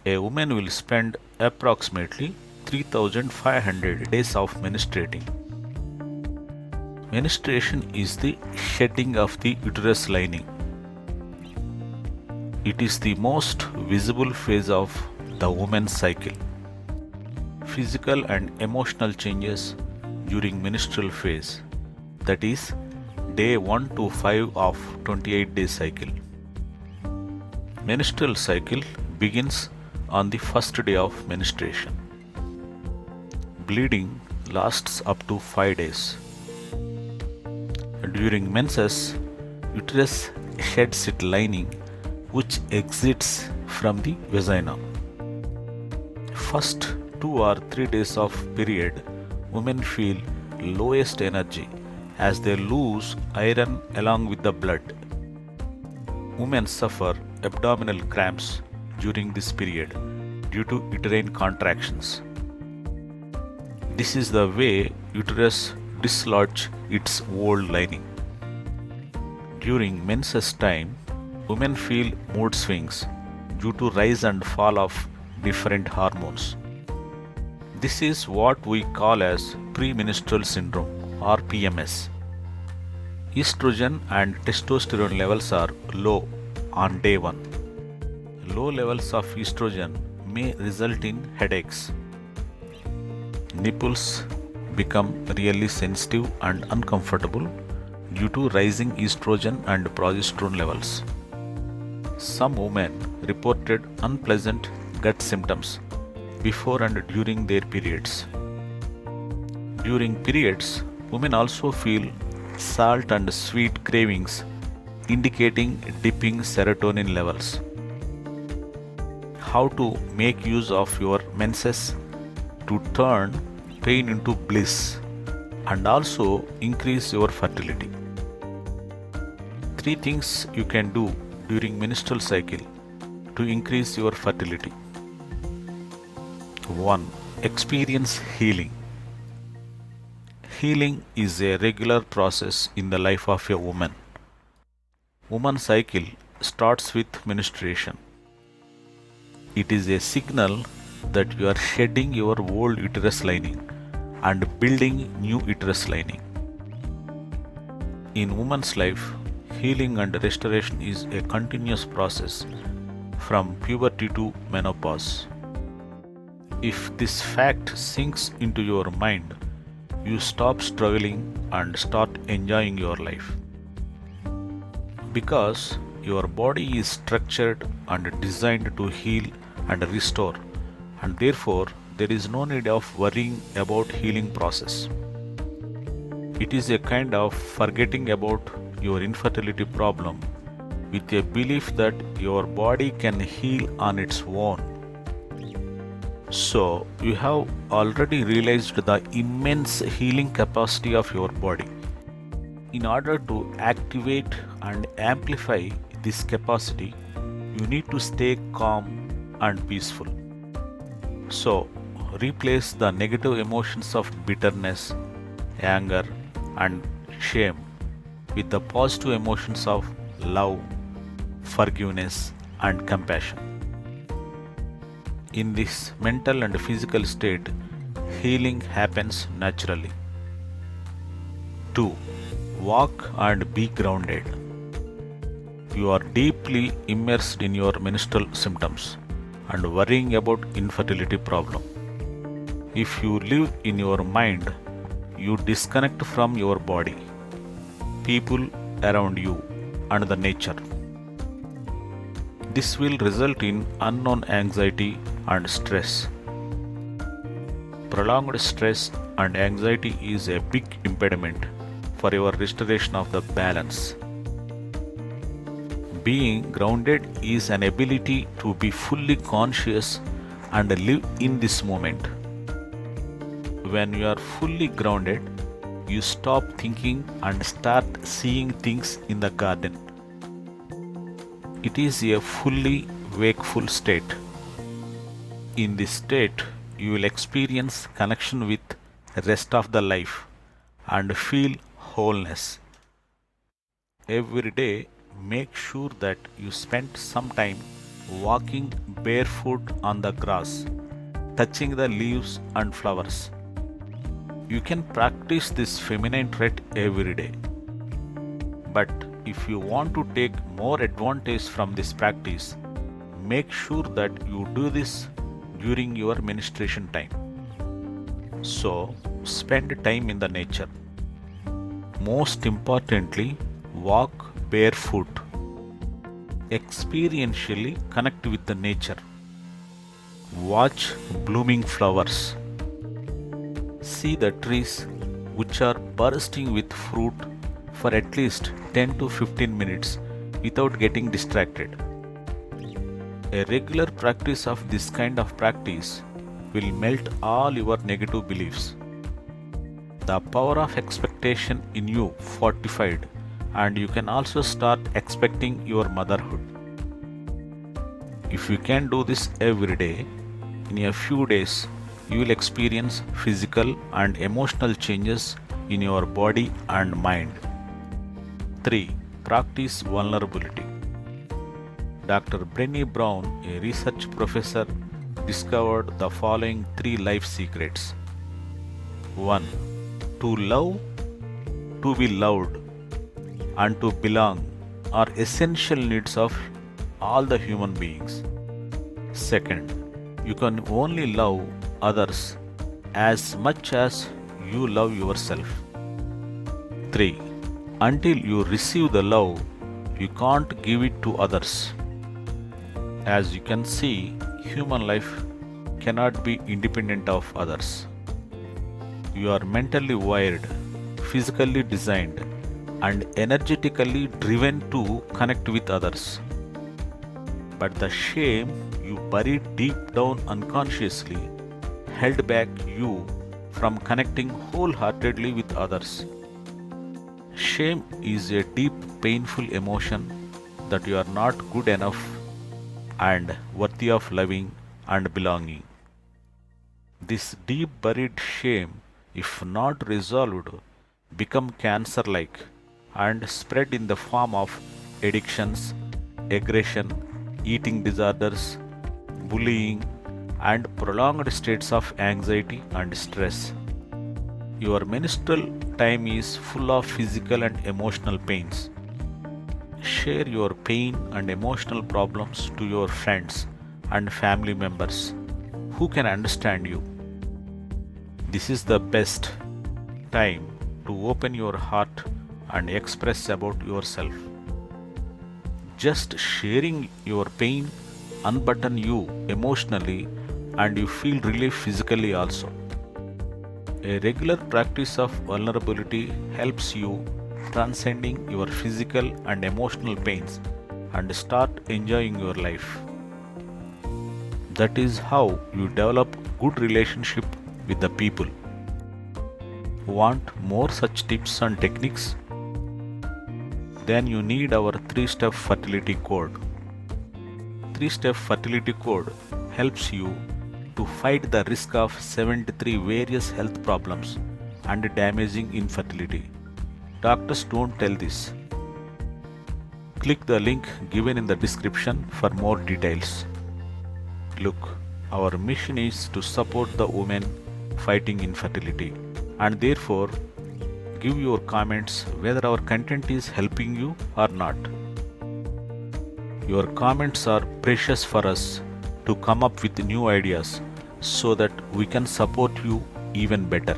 A woman will spend approximately 3500 days of menstruating. Menstruation is the shedding of the uterus lining. It is the most visible phase of the woman's cycle. Physical and emotional changes during menstrual phase, that is, day 1 to 5 of 28-day cycle. Menstrual cycle begins on the first day of menstruation. Bleeding lasts up to 5 days. During menses, uterus sheds its lining which exits from the vagina. First 2 or 3 days of period, women feel lowest energy as they lose iron along with the blood. Women suffer abdominal cramps during this period due to uterine contractions. This is the way uterus dislodges its old lining. During menses time, women feel mood swings due to rise and fall of different hormones. This is what we call as premenstrual syndrome or PMS. Estrogen and testosterone levels are low on day 1. Low levels of estrogen may result in headaches. Nipples become really sensitive and uncomfortable due to rising estrogen and progesterone levels. Some women reported unpleasant gut symptoms before and during their periods. During periods, women also feel salt and sweet cravings, indicating dipping serotonin levels. How to make use of your menses to turn pain into bliss and also increase your fertility. 3 things you can do during menstrual cycle to increase your fertility. 1. Experience healing. Healing is a regular process in the life of a woman. Woman's cycle starts with menstruation. It is a signal that you are shedding your old uterus lining and building new uterus lining. In woman's life, healing and restoration is a continuous process from puberty to menopause. If this fact sinks into your mind, you stop struggling and start enjoying your life. Because your body is structured and designed to heal and restore, and therefore there is no need of worrying about healing process. It is a kind of forgetting about your infertility problem with a belief that your body can heal on its own. So, you have already realized the immense healing capacity of your body. In order to activate and amplify this capacity, you need to stay calm and peaceful. So, replace the negative emotions of bitterness, anger, and shame with the positive emotions of love, forgiveness, and compassion. In this mental and physical state, healing happens naturally. 2. Walk and be grounded. You are deeply immersed in your menstrual symptoms and worrying about infertility problem. If you live in your mind, you disconnect from your body, people around you, and the nature. This will result in unknown anxiety and stress. Prolonged stress and anxiety is a big impediment for your restoration of the balance. Being grounded is an ability to be fully conscious and live in this moment. When you are fully grounded, you stop thinking and start seeing things in the garden. It is a fully wakeful state. In this state, you will experience connection with the rest of the life and feel wholeness. Every day, make sure that you spend some time walking barefoot on the grass, touching the leaves and flowers. You can practice this feminine trait every day. But if you want to take more advantage from this practice, make sure that you do this during your menstruation time. So, spend time in the nature. Most importantly, walk barefoot. Experientially connect with the nature. Watch blooming flowers. See the trees which are bursting with fruit for at least 10 to 15 minutes without getting distracted. A regular practice of this kind of practice will melt all your negative beliefs. The power of expectation in you fortified, and you can also start expecting your motherhood. If you can do this every day, in a few days you will experience physical and emotional changes in your body and mind. 3. Practice vulnerability. Dr. Brené Brown, a research professor, discovered the following 3 life secrets. 1. To love, to be loved, and to belong are essential needs of all the human beings. Second, you can only love others as much as you love yourself. 3. Until you receive the love, you can't give it to others. As you can see, human life cannot be independent of others. You are mentally wired, physically designed, and energetically driven to connect with others. But the shame you buried deep down unconsciously held back you from connecting wholeheartedly with others. Shame is a deep, painful emotion that you are not good enough and worthy of loving and belonging. This deep buried shame, if not resolved, become cancer-like and spread in the form of addictions, aggression, eating disorders, bullying, and prolonged states of anxiety and stress. Your menstrual time is full of physical and emotional pains. Share your pain and emotional problems to your friends and family members who can understand you. This is the best time to open your heart and express about yourself. Just sharing your pain unburden you emotionally and you feel relief physically also. A regular practice of vulnerability helps you transcending your physical and emotional pains and start enjoying your life. That is how you develop good relationship with the people. Want more such tips and techniques? Then you need our 3-step fertility code. 3-step fertility code helps you to fight the risk of 73 various health problems and damaging infertility. Doctors don't tell this. Click the link given in the description for more details. Look, our mission is to support the women fighting infertility, and therefore give your comments whether our content is helping you or not. Your comments are precious for us to come up with new ideas so that we can support you even better.